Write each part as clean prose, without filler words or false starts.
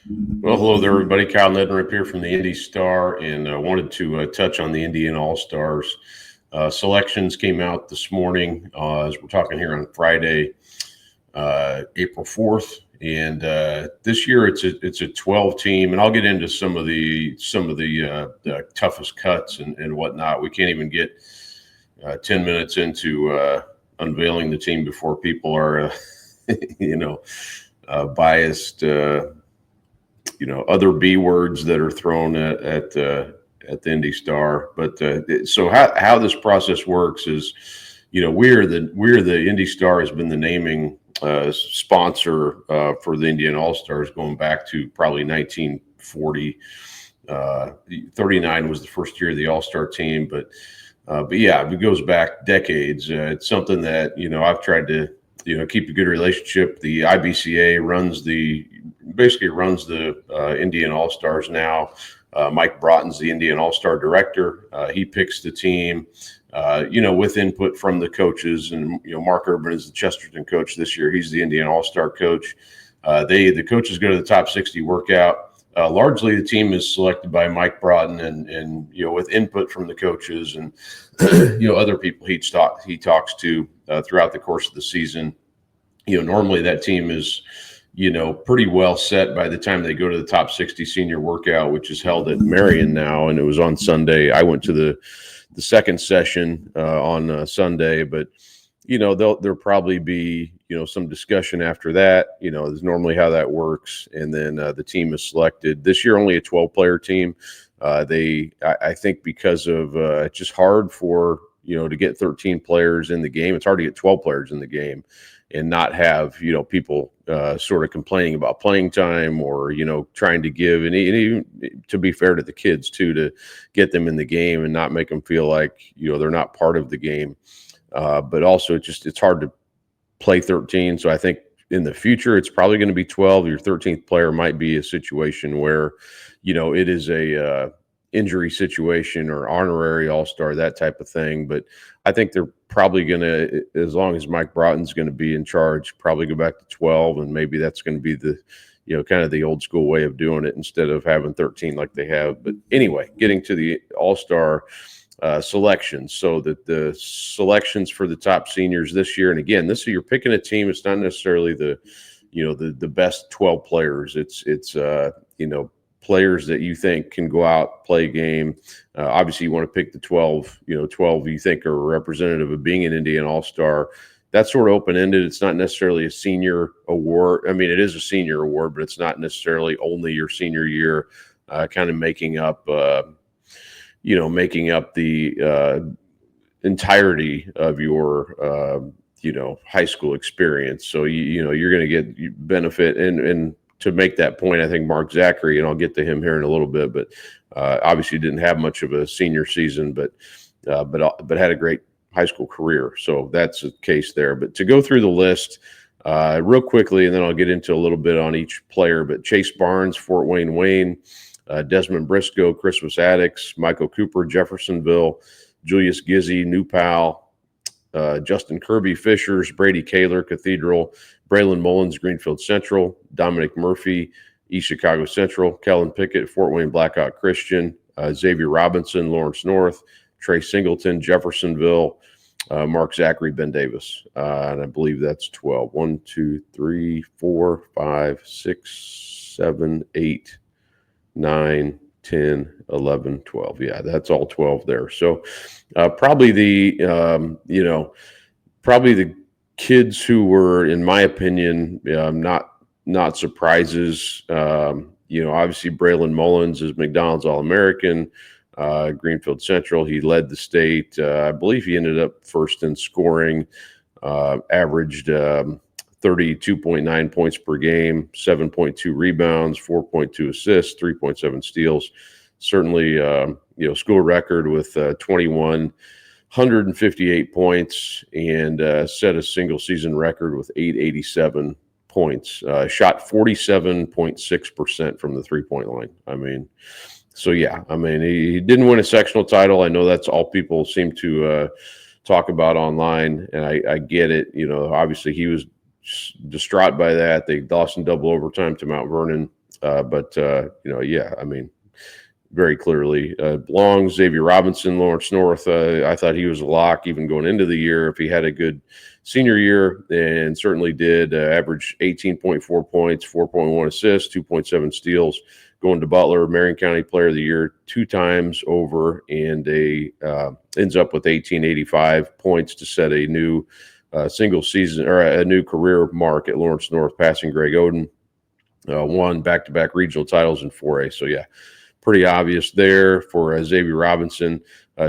Well, hello there, everybody. Kyle Neddenriep here from the Indy Star, and wanted to touch on the Indiana All Stars. Selections came out this morning as we're talking here on Friday, April 4th, and this year it's a 12 team, and I'll get into some of the toughest cuts and whatnot. We can't even get 10 minutes into unveiling the team before people are, you know, biased. Other B words that are thrown at the Indy Star. But so how this process works is, we're the Indy Star has been the naming sponsor for the Indiana All Stars going back to probably 1940. 39 was the first year of the All Star team, but yeah, it goes back decades. It's something that I've tried to keep a good relationship. The IBCA basically runs the Indian All Stars now. Mike Broughton's the Indian All Star director. He picks the team, with input from the coaches. And Mark Urban is the Chesterton coach this year. He's the Indian All Star coach. The coaches go to the top 60 workout. Largely, the team is selected by Mike Broughton, and with input from the coaches and other people he talks to throughout the course of the season. Normally that team is pretty well set by the time they go to the top 60 senior workout, which is held at Marion now, and it was on Sunday. I went to the second session on Sunday, but there'll probably be some discussion after that. Is normally how that works, and then the team is selected. This year, only a 12-player team. I think because of it's just hard for to get 13 players in the game. It's hard to get 12 players in the game and not have people sort of complaining about playing time or trying to give, and even to be fair to the kids too, to get them in the game and not make them feel like they're not part of the game. But also it's hard to play 13. So I think in the future it's probably going to be 12. Your 13th player might be a situation where it is a injury situation or honorary all-star, that type of thing. But I think they're probably going to, as long as Mike Broughton's going to be in charge, probably go back to 12, and maybe that's going to be the kind of the old school way of doing it instead of having 13 like they have. But anyway, getting to the all-star selections. So that the selections for the top seniors this year, and again, you're picking a team. It's not necessarily the best 12 players. It's players that you think can go out, play a game. Obviously, you want to pick the 12 you think are representative of being an Indiana All-Star. That's sort of open-ended. It's not necessarily a senior award. I mean, it is a senior award, but it's not necessarily only your senior year, kind of making up the entirety of your high school experience. So you're going to get benefit. And to make that point, I think Mark Zachary, and I'll get to him here in a little bit, but obviously didn't have much of a senior season, but had a great high school career. So that's the case there. But to go through the list real quickly, and then I'll get into a little bit on each player. But Chase Barnes, Fort Wayne, Desmond Briscoe, Christmas Addicts, Michael Cooper, Jeffersonville, Julius Gizzi, New Pal, Justin Kirby, Fishers, Brady Kaler, Cathedral, Braylon Mullins, Greenfield Central, Dominic Murphy, East Chicago Central, Kellen Pickett, Fort Wayne Blackhawk Christian, Xavier Robinson, Lawrence North, Trey Singleton, Jeffersonville, Mark Zachary, Ben Davis. And I believe that's 12. 1, 2, 3, 4, 5, 6, 7, 8, 9, 10, 11, 12. Yeah, that's all 12 there. So probably the kids who were, in my opinion, not surprises. Obviously Braylon Mullins is McDonald's All-American, Greenfield Central. He led the state. I believe he ended up first in scoring, averaged 32.9 points per game, 7.2 rebounds, 4.2 assists, 3.7 steals. Certainly, school record with 2,158 points, and set a single season record with 887 points. Shot 47.6% from the 3-point line. I mean, so yeah, I mean, he didn't win a sectional title. I know that's all people seem to talk about online, and I get it. Obviously he was distraught by that. They lost in double overtime to Mount Vernon Yeah, I mean, very clearly. Long, Xavier Robinson, Lawrence North. I thought he was a lock even going into the year if he had a good senior year, and certainly did. Average 18.4 points, 4.1 assists, 2.7 steals. Going to Butler, Marion County Player of the Year 2 times over, and ends up with 1885 points to set a new single season or a new career mark at Lawrence North, passing Greg Oden. Won back-to-back regional titles in 4A. So yeah, pretty obvious there for Xavier Robinson.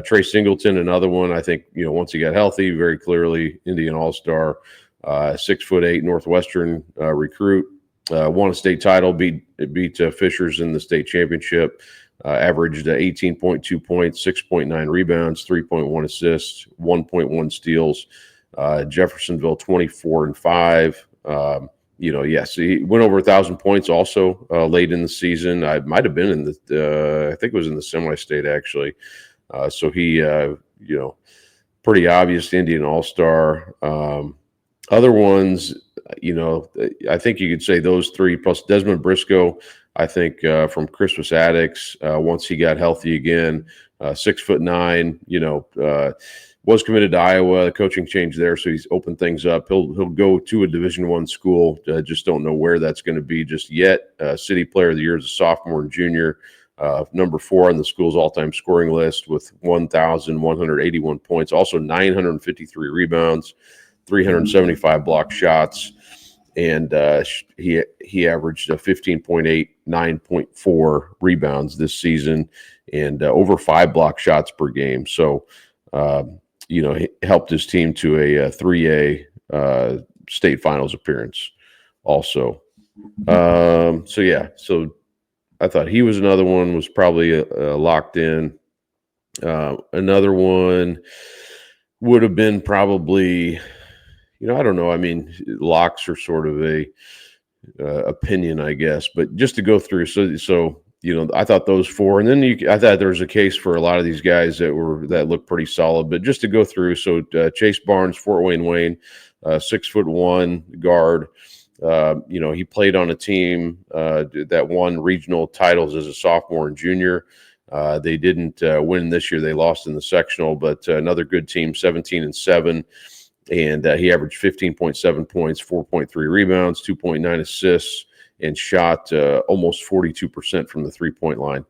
Trey Singleton, another one. I think, once he got healthy, very clearly Indian All-Star, 6'8" Northwestern recruit. Won a state title, beat Fishers in the state championship. Averaged 18.2 points, 6.9 rebounds, 3.1 assists, 1.1 steals. Jeffersonville 24-5. Yes, he went over 1,000 points also late in the season. I might have been in I think it was in the semi-state actually. So he, pretty obvious Indian All-Star. Other ones, I think you could say those 3 plus Desmond Briscoe. I think from Christmas Addicts, once he got healthy again, 6'9", was committed to Iowa. The coaching changed there, so he's opened things up. He'll go to a Division I school. Just don't know where that's going to be just yet. City Player of the Year as a sophomore and junior. Number 4 on the school's all-time scoring list with 1,181 points. Also 953 rebounds, 375 block shots, and he averaged a 15.8, 9.4 rebounds this season, and over 5 block shots per game. So, he helped his team to a 3A state finals appearance also. So I thought he was another one, was probably locked in. Another one would have been probably, I don't know. I mean, locks are sort of a opinion, I guess, but just to go through. So I thought those 4, and then I thought there was a case for a lot of these guys that looked pretty solid. But just to go through, so Chase Barnes, Fort Wayne, 6'1" guard. He played on a team that won regional titles as a sophomore and junior. They didn't win this year; they lost in the sectional. But another good team, 17-7, and he averaged 15.7 points, 4.3 rebounds, 2.9 assists. And shot almost 42% from the 3-point line.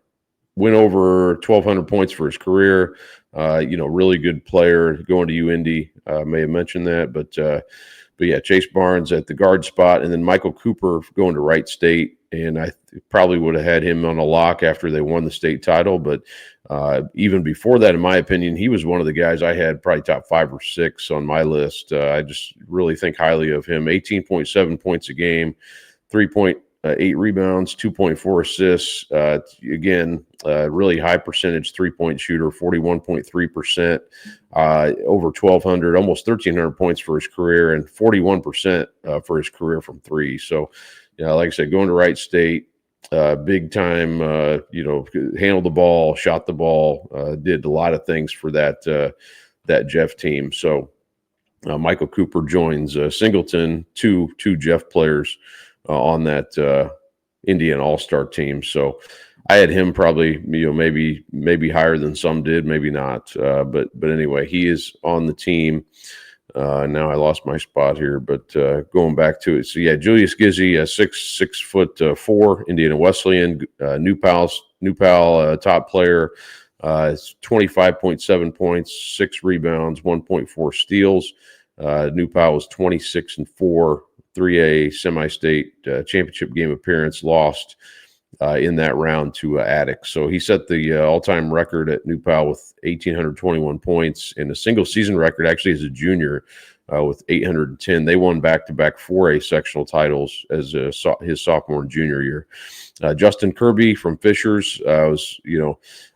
Went over 1,200 points for his career. Really good player going to UIndy. May have mentioned that, but yeah, Chase Barnes at the guard spot, and then Michael Cooper going to Wright State. And I probably would have had him on a lock after they won the state title. But even before that, in my opinion, he was one of the guys I had probably top 5 or 6 on my list. I just really think highly of him. 18.7 points a game. 3.8 rebounds, 2.4 assists. Again, really high percentage 3-point shooter, 41.3%, over 1,200, almost 1,300 points for his career, and 41% for his career from 3. So, like I said, going to Wright State, big time, handled the ball, shot the ball, did a lot of things for that Jeff team. So Michael Cooper joins Singleton, two Jeff players on that Indian All-Star team. So I had him probably, maybe higher than some did, maybe not. But anyway, he is on the team. Now I lost my spot here, but going back to it. So yeah, Julius Gizzi, 6'4", Indiana Wesleyan, New Pal top player, 25.7 points, 6 rebounds, 1.4 steals. New Pal was 26-4, 3A semi-state championship game appearance, lost in that round to Attic. So he set the all-time record at New Pal with 1,821 points, and a single season record actually as a junior with 810. They won back-to-back 4A sectional titles as his sophomore and junior year. Justin Kirby from Fishers was,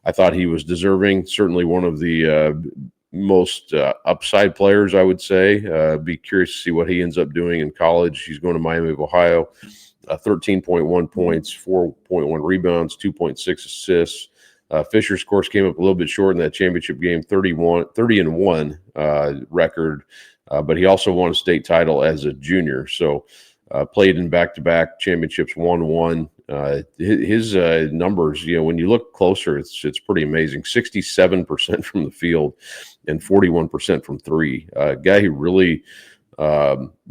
I thought he was deserving. Certainly one of the most upside players, I would say. Be curious to see what he ends up doing in college. He's going to Miami of Ohio. 13.1 points, 4.1 rebounds, 2.6 assists. Fisher's course came up a little bit short in that championship game, 30-1 record, but he also won a state title as a junior. So played in back-to-back championships, won one His numbers, when you look closer, it's pretty amazing. 67% from the field and 41% from three. Guy who really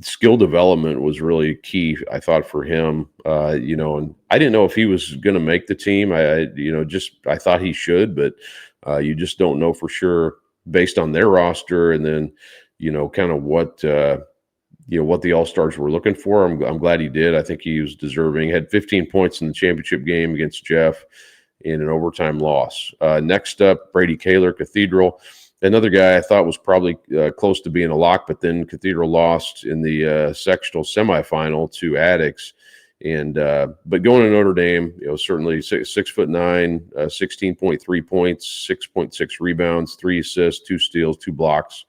skill development was really key, I thought, for him. And I didn't know if he was going to make the team. I thought he should, but you just don't know for sure based on their roster, and then kind of what the All-Stars were looking for. I'm glad he did. I think he was deserving. Had 15 points in the championship game against Jeff in an overtime loss. Next up, Brady Kaler, Cathedral. Another guy I thought was probably close to being a lock, but then Cathedral lost in the sectional semifinal to Addicts. But going to Notre Dame, certainly 6'9", 16.3 points, 6.6 rebounds, 3 assists, 2 steals, 2 blocks.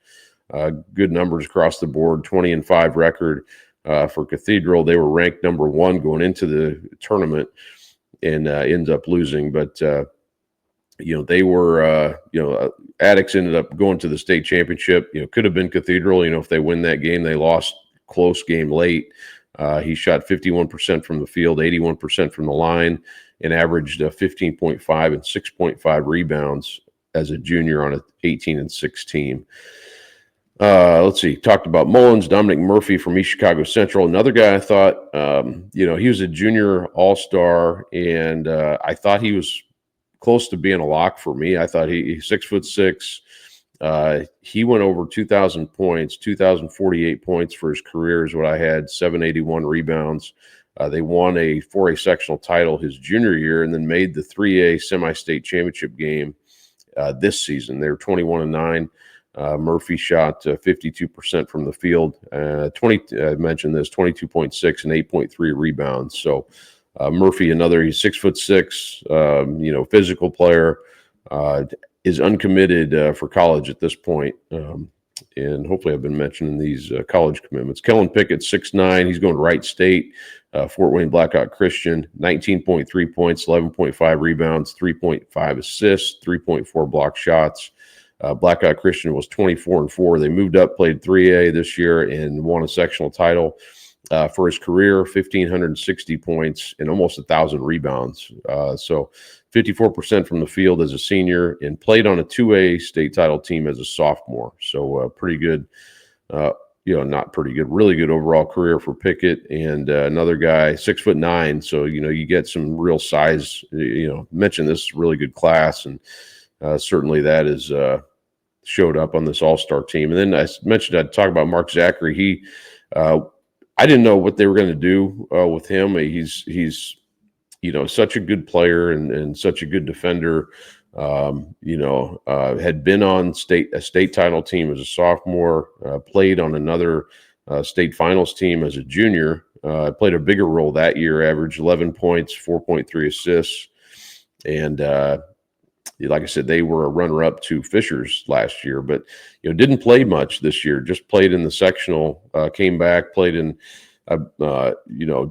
Good numbers across the board. 20-5 record for Cathedral. They were ranked number 1 going into the tournament and ends up losing. But they were Addicts ended up going to the state championship. Could have been Cathedral. If they win that game, they lost close game late. He shot 51% from the field, 81% from the line, and averaged 15.5 and 6.5 rebounds as a junior on an 18-6 team. Let's see. Talked about Mullins, Dominic Murphy from East Chicago Central. Another guy I thought, he was a junior all-star, and I thought he was close to being a lock for me. I thought he's 6'6". He went over 2,000 points, 2,048 points for his career is what I had, 781 rebounds. They won a 4A sectional title his junior year and then made the 3A semi-state championship game this season. They were 21-9. Murphy shot 52% from the field. I mentioned this, 22.6 and 8.3 rebounds. So Murphy, he's 6'6", physical player, is uncommitted for college at this point. And hopefully I've been mentioning these college commitments. Kellen Pickett, 6'9", he's going to Wright State, Fort Wayne Blackhawk Christian, 19.3 points, 11.5 rebounds, 3.5 assists, 3.4 block shots. Blackhawk Christian was 24-4. They moved up, played 3A this year, and won a sectional title. For his career, 1,560 points and almost 1,000 rebounds. So 54% from the field as a senior, and played on a 2A state title team as a sophomore. So pretty good, not pretty good, really good overall career for Pickett. And another guy, 6'9". So, you get some real size, mentioned this really good class, and certainly that is showed up on this all-star team. And then I mentioned I'd talk about Mark Zachary. I didn't know what they were going to do with him. He's such a good player and such a good defender. Had been on a state title team as a sophomore, played on another state finals team as a junior, played a bigger role that year, averaged 11 points, 4.3 assists. And like I said, they were a runner-up to Fishers last year, but didn't play much this year. Just played in the sectional, came back, played in,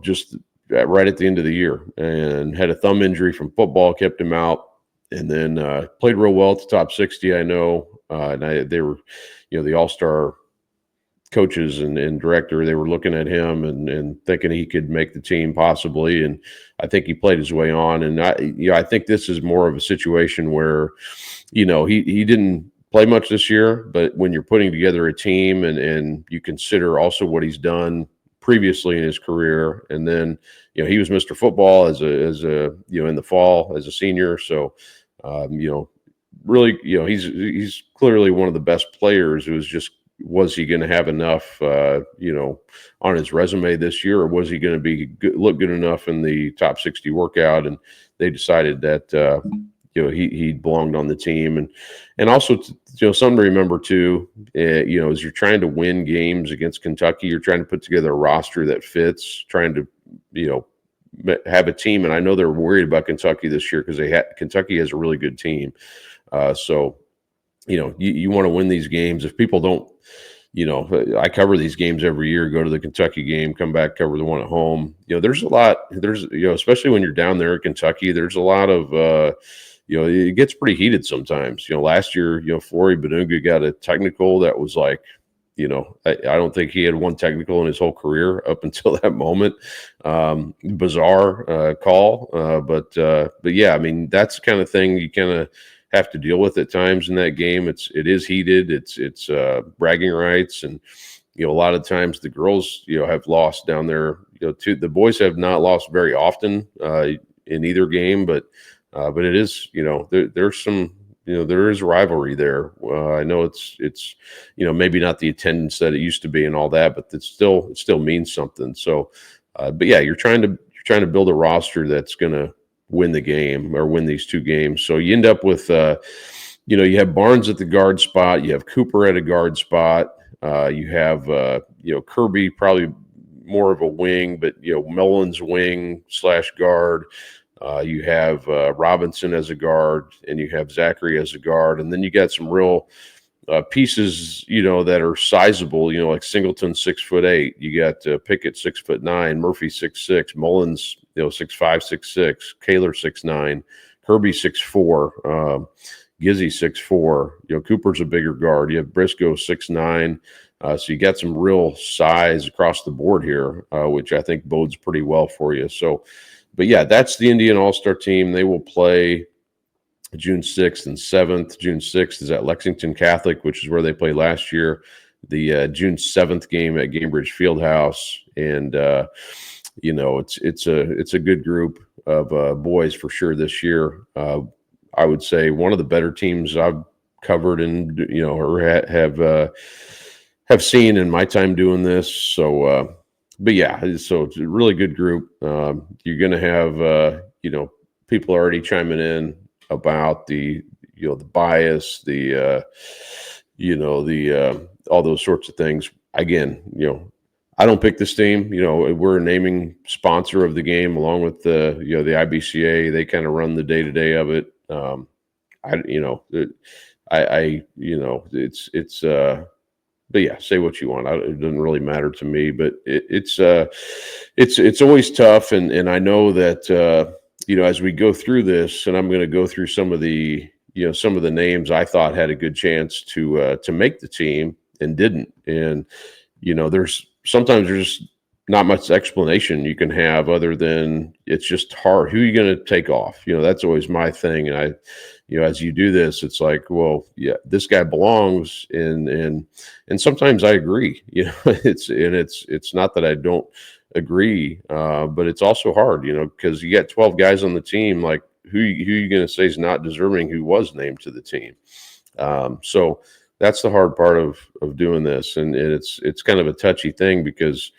just right at the end of the year, and had a thumb injury from football, kept him out, and then played real well at the top 60. I know, they were, the all-star coaches and director, they were looking at him and thinking he could make the team possibly. And I think he played his way on. And I think this is more of a situation where, he didn't play much this year, but when you're putting together a team and you consider also what he's done previously in his career, and then, he was Mr. Football as a in the fall as a senior. So, really, he's clearly one of the best players. Was he going to have enough, on his resume this year, or was he going to look good enough in the top 60 workout? And they decided that, he belonged on the team. And also, something to remember too, as you're trying to win games against Kentucky, you're trying to put together a roster that fits, trying to, have a team. And I know they're worried about Kentucky this year because Kentucky has a really good team. So, you want to win these games. If people don't, I cover these games every year, go to the Kentucky game, come back, cover the one at home. There's especially when you're down there at Kentucky, there's a lot of, it gets pretty heated sometimes. Last year, Flory Badunga got a technical that was like, I don't think he had one technical in his whole career up until that moment. Bizarre call, but yeah, I mean, that's the kind of thing you kind of have to deal with at times in that game. It is heated. It's bragging rights, and a lot of times the girls have lost down there. Too. The boys have not lost very often in either game, but it is there's some. There is rivalry there. I know it's maybe not the attendance that it used to be and all that, but it still means something. So, but yeah, you're trying to build a roster that's going to win the game or win these two games. So you end up with, you have Barnes at the guard spot, you have Cooper at a guard spot, you have Kirby probably more of a wing, but Mullins wing / guard. You have Robinson as a guard, and you have Zachary as a guard, and then you got some real pieces, that are sizable. Like Singleton 6'8", you got Pickett 6'9", Murphy 6'6", Mullins 6'5", 6'6", Kaler 6'9", Kirby 6'4", Gizzy 6'4". Cooper's a bigger guard. You have Briscoe 6'9". So you got some real size across the board here, which I think bodes pretty well for you. So. But yeah, that's the Indian All-Star team. They will play June 6th and 7th. June 6th is at Lexington Catholic, which is where they played last year. The June 7th game at Gainbridge Fieldhouse, and it's a good group of boys for sure this year. I would say one of the better teams I've covered and or have seen in my time doing this. So. But yeah, so it's a really good group. You're going to have, people already chiming in about the bias, all those sorts of things. Again, I don't pick this team. We're a naming sponsor of the game along with the IBCA. They kind of run the day to day of it. But yeah, say what you want. It doesn't really matter to me. But it's always tough, and I know that as we go through this, and I'm going to go through some of the names I thought had a good chance to make the team and didn't. And there's just not much explanation you can have other than it's just hard. Who are you going to take off? That's always my thing, and as you do this, it's like, well, yeah, this guy belongs, and sometimes I agree. It's not that I don't agree, but it's also hard, because you got 12 guys on the team. Like, who you going to say is not deserving who was named to the team? So that's the hard part of doing this, and it's kind of a touchy thing because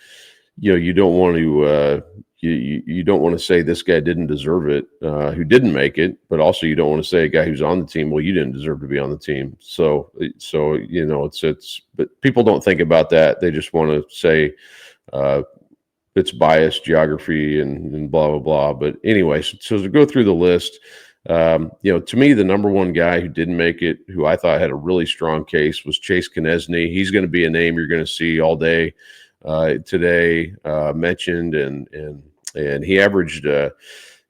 you don't want to. You don't want to say this guy didn't deserve it, who didn't make it, but also you don't want to say a guy who's on the team, well, you didn't deserve to be on the team. So but people don't think about that. They just want to say it's biased geography and blah, blah, blah. But anyway, so to go through the list, to me, the number one guy who didn't make it, who I thought had a really strong case, was Chase Knesny. He's going to be a name you're going to see all day today mentioned, and he averaged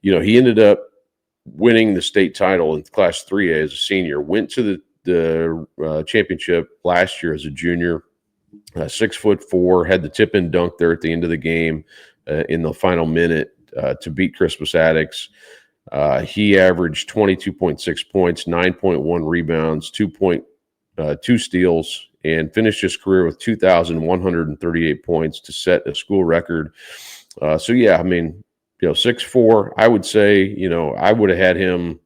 he ended up winning the state title in Class 3A as a senior, went to the championship last year as a junior, 6'4", had the tip and dunk there at the end of the game in the final minute to beat Crispus Attucks. He averaged 22.6 points, 9.1 rebounds, 2.2 steals, and finished his career with 2,138 points to set a school record. So yeah, I mean, 6'4", I would say, I would have had him.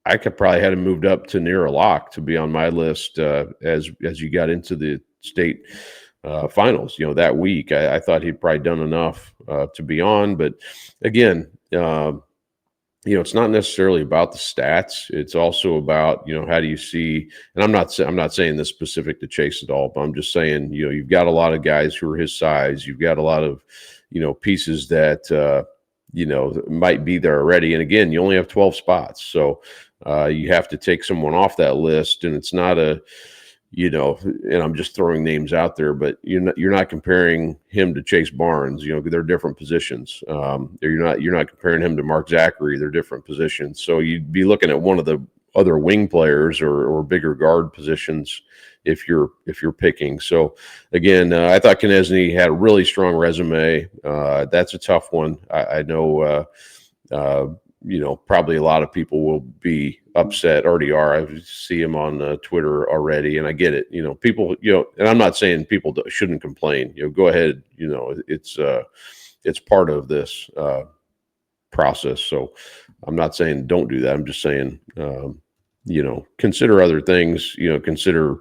I could probably had him moved up to near a lock to be on my list as you got into the state finals. That week, I thought he'd probably done enough to be on. But again, it's not necessarily about the stats. It's also about, how do you see, and I'm not saying this specific to Chase at all, but I'm just saying, you've got a lot of guys who are his size. You've got a lot of, pieces that, might be there already. And again, you only have 12 spots. So you have to take someone off that list, and it's not and I'm just throwing names out there, but you're not comparing him to Chase Barnes. They're different positions. You're not comparing him to Mark Zachary. They're different positions. So you'd be looking at one of the other wing players or bigger guard positions if you're picking. So again, I thought Konechny had a really strong resume. That's a tough one. I know. Probably a lot of people will be upset, already are. I see him on Twitter already, and I get it. People, and I'm not saying people shouldn't complain. Go ahead. It's part of this process. So I'm not saying don't do that. I'm just saying, consider other things. Consider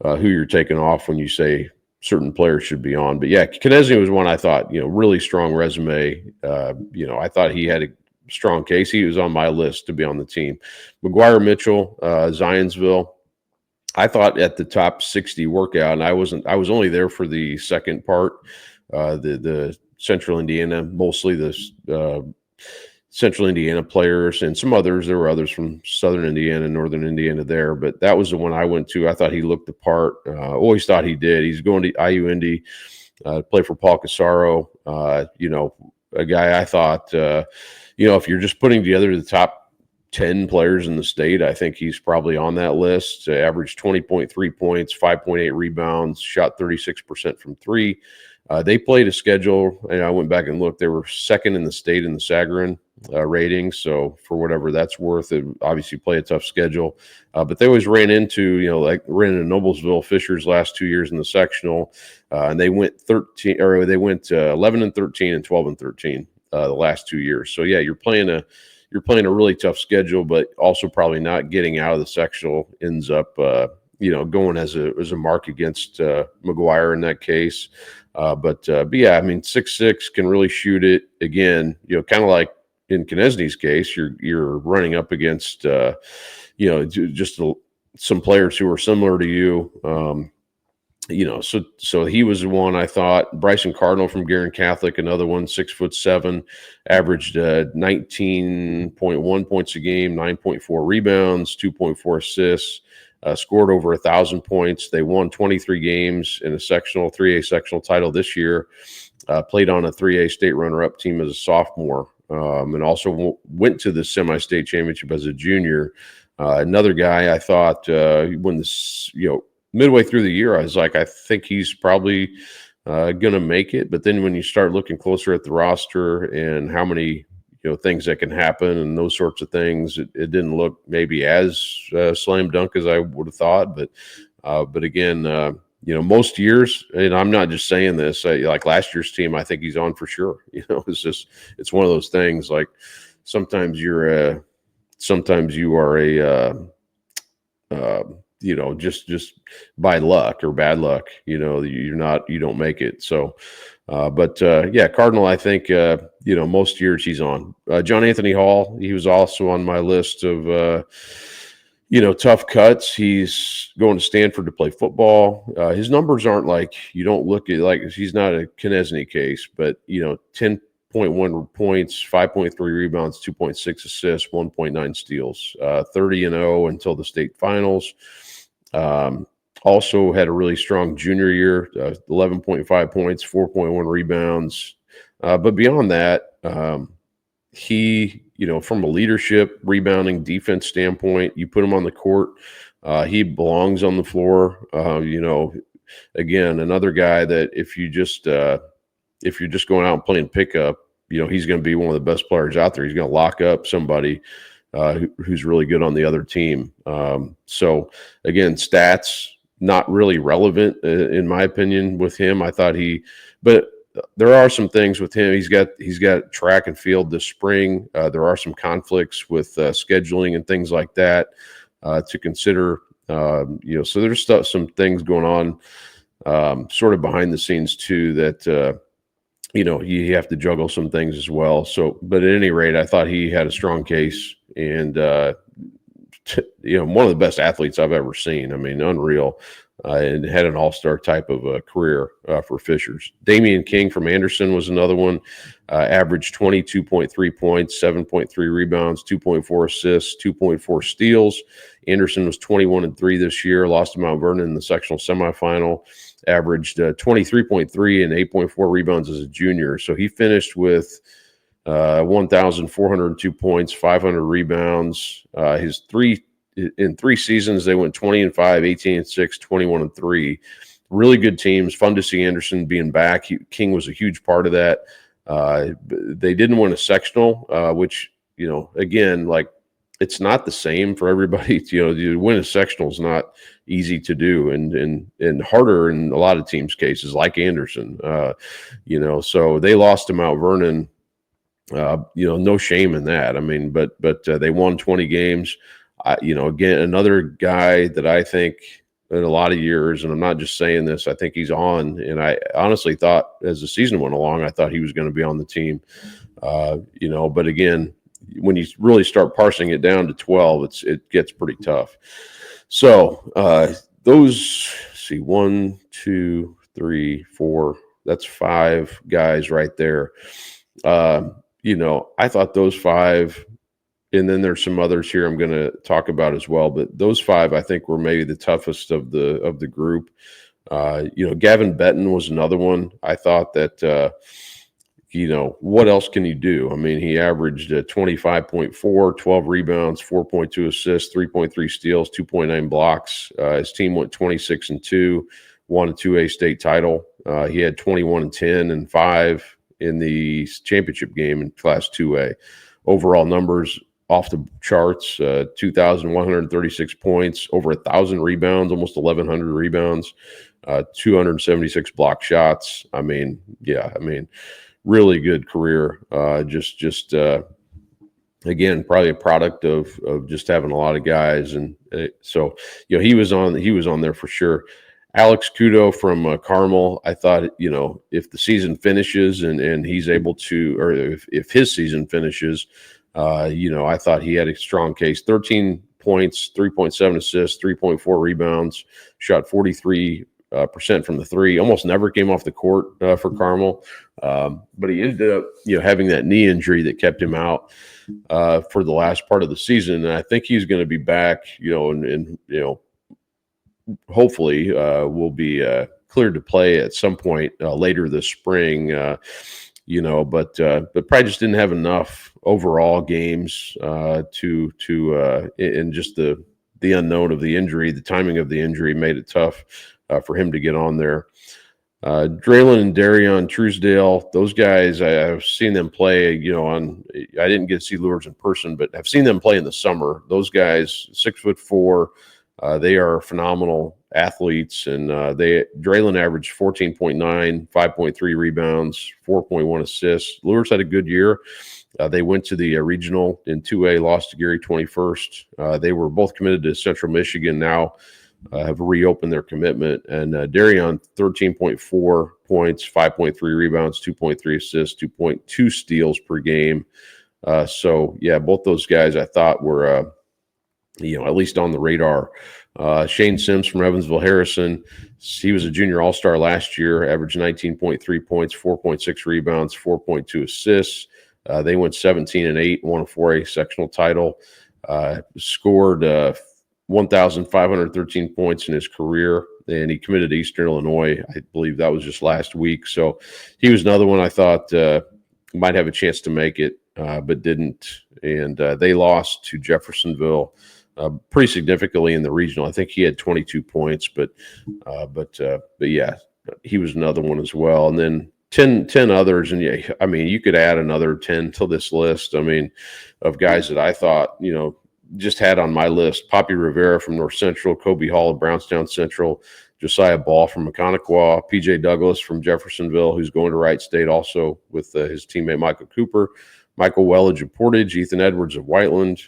who you're taking off when you say certain players should be on. But yeah, Konechny was one I thought, really strong resume. I thought he had a strong case. He was on my list to be on the team. McGuire Mitchell, Zionsville. I thought at the top 60 workout, and I was only there for the second part, the Central Indiana, mostly the Central Indiana players and some others. There were others from Southern Indiana, Northern Indiana there, but that was the one I went to. I thought he looked the part. Always thought he did. He's going to IU Indy, play for Paul Casaro. A guy I thought, if you're just putting together the top 10 players in the state, I think he's probably on that list. Averaged 20.3 points, 5.8 rebounds, shot 36% from three. They played a schedule, and I went back and looked. They were second in the state in the Sagarin rating. So for whatever that's worth, they obviously play a tough schedule. But they always ran into, ran into Noblesville Fishers last 2 years in the sectional, and they went 11-13 and 12-13 the last 2 years. So yeah, you're playing a really tough schedule, but also probably not getting out of the sectional ends up going as a mark against McGuire in that case. But yeah, I mean, 6'6" can really shoot it. Again, kind of like in Konechny's case, you're running up against just some players who are similar to you. So he was the one I thought. Bryson Cardinal from Guerin Catholic, another one, 6'7", averaged 19.1 points a game, 9.4 rebounds, 2.4 assists. Scored over 1,000 points. They won 23 games in a 3A sectional title this year. Played on a 3A state runner-up team as a sophomore, and also went to the semi-state championship as a junior. Another guy I thought when this, midway through the year, I was like, I think he's probably going to make it. But then when you start looking closer at the roster and how many things that can happen and those sorts of things, it didn't look maybe as slam dunk as I would have thought. But again, most years, and I'm not just saying this, like last year's team, I think he's on for sure. It's one of those things. Like sometimes you are just by luck or bad luck, you don't make it. So, yeah, Cardinal, I think, most years he's on. John Anthony Hall, he was also on my list of, tough cuts. He's going to Stanford to play football. His numbers aren't like, you don't look at, like, he's not a Konechny case, but, 10.1 points, 5.3 rebounds, 2.6 assists, 1.9 steals, 30-0 until the state finals. Also had a really strong junior year, 11.5 points, 4.1 rebounds. But beyond that, he, from a leadership, rebounding, defense standpoint, you put him on the court, he belongs on the floor. Again, another guy that if you're just going out and playing pickup, he's going to be one of the best players out there. He's going to lock up somebody who's really good on the other team. So again, stats not really relevant in my opinion with him. I thought but there are some things with him. He's got track and field this spring. There are some conflicts with scheduling and things like that to consider. So there's some things going on sort of behind the scenes too that you have to juggle some things as well. So, but at any rate, I thought he had a strong case and, one of the best athletes I've ever seen. I mean, unreal, and had an all-star type of career for Fishers. Damian King from Anderson was another one. Averaged 22.3 points, 7.3 rebounds, 2.4 assists, 2.4 steals. Anderson was 21-3 this year, lost to Mount Vernon in the sectional semifinal. Averaged 23.3 and 8.4 rebounds as a junior. So he finished with 1,402 points, 500 rebounds. His three in 3 seasons, they went 20-5, 18-6, 21-3. Really good teams. Fun to see Anderson being back. King was a huge part of that. They didn't win a sectional, which, again, like, it's not the same for everybody. To win a sectional is not easy to do, and harder in a lot of teams' cases, like Anderson. So they lost to Mount Vernon. No shame in that. I mean, but they won 20 games. Again, another guy that I think in a lot of years, and I'm not just saying this, I think he's on. And I honestly thought as the season went along, I thought he was going to be on the team. But again, when you really start parsing it down to 12, it gets pretty tough. So those, see, 1, 2, 3, 4, that's 5 guys right there. I thought those 5, and then there's some others here I'm going to talk about as well, but those 5 I think were maybe the toughest of the group. Gavin Benton was another one. I thought that what else can you do? I mean, he averaged 25.4, 12 rebounds, 4.2 assists, 3.3 steals, 2.9 blocks. His team went 26-2, won a 2A state title. He had 21-10 and 5 in the championship game in Class 2A. Overall numbers off the charts, 2,136 points, over 1,000 rebounds, almost 1,100 rebounds, 276 block shots. Really good career. Again, probably a product of just having a lot of guys, and so he was on there for sure. Alex Kudo from Carmel. I thought if the season finishes and he's able to, or if his season finishes, I thought he had a strong case. 13 points, 3.7 assists, 3.4 rebounds, shot 43% from the 3, almost never came off the court for Carmel. But he ended up, having that knee injury that kept him out for the last part of the season. And I think he's going to be back, and hopefully will be cleared to play at some point later this spring. But probably just didn't have enough overall games to and just the unknown of the injury, the timing of the injury made it tough for him to get on there. Draylon and Darion Truesdale, those guys, I've seen them play, I didn't get to see Lourdes in person, but I've seen them play in the summer. Those guys, 6'4", they are phenomenal athletes, and Draylon averaged 14.9, 5.3 rebounds, 4.1 assists. Lourdes had a good year. They went to the regional in 2A, lost to Gary 21st. They were both committed to Central Michigan now. Have reopened their commitment. And Darion, 13.4 points, 5.3 rebounds, 2.3 assists, 2.2 steals per game. Both those guys I thought were, at least on the radar. Shane Sims from Evansville Harrison, he was a junior all-star last year, averaged 19.3 points, 4.6 rebounds, 4.2 assists. They went 17-8, won a 4A sectional title, scored 1,513 points in his career, and he committed to Eastern Illinois. I believe that was just last week. So he was another one I thought might have a chance to make it, but didn't. And they lost to Jeffersonville pretty significantly in the regional. I think he had 22 points, but yeah, he was another one as well. And then 10 others, and you could add another 10 to this list. Of guys that I thought, just had on my list: Poppy Rivera from North Central, Kobe Hall of Brownstown Central, Josiah Ball from Maconaquah, PJ Douglas from Jeffersonville, who's going to Wright State also with his teammate Michael Cooper, Michael Wellage of Portage, Ethan Edwards of Whiteland,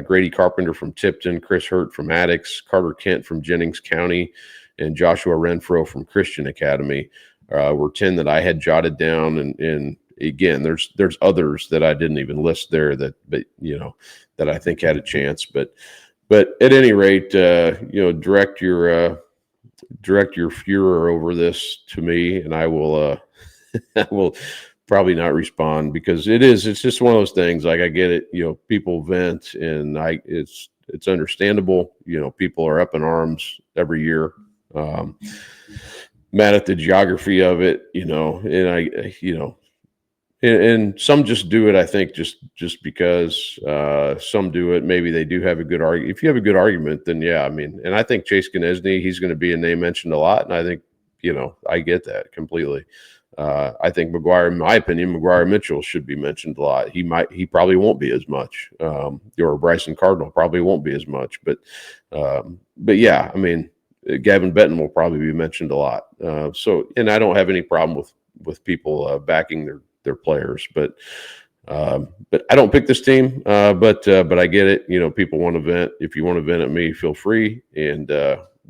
Grady Carpenter from Tipton, Chris Hurt from Addicks, Carter Kent from Jennings County, and Joshua Renfro from Christian Academy were 10 that I had jotted down. And again, there's others that I didn't even list there that I think had a chance. But at any rate, direct your furor over this to me, and I will I will probably not respond, because it's just one of those things. Like, I get it, people vent, and it's understandable. People are up in arms every year. Mad at the geography of it, and And some just do it, I think, just because some do it. Maybe they do have a good argument. If you have a good argument, then yeah, I mean, and I think Chase Knesny, he's going to be a name mentioned a lot, and I think I get that completely. I think McGuire, in my opinion, McGuire Mitchell should be mentioned a lot. He probably won't be as much. Or Bryson Cardinal probably won't be as much, but yeah, I mean, Gavin Benton will probably be mentioned a lot. And I don't have any problem with people backing their players, but I don't pick this team. But I get it. People want to vent. If you want to vent at me, feel free, and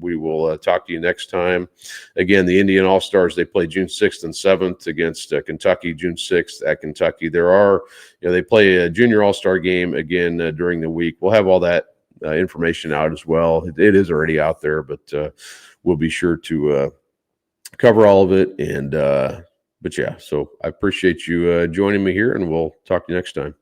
we will talk to you next time. Again, the Indian All-Stars, they play June 6th and 7th against Kentucky. June 6th at Kentucky. They play a junior All-Star game again during the week. We'll have all that information out as well. It is already out there, but we'll be sure to cover all of it. And but yeah, so I appreciate you joining me here, and we'll talk to you next time.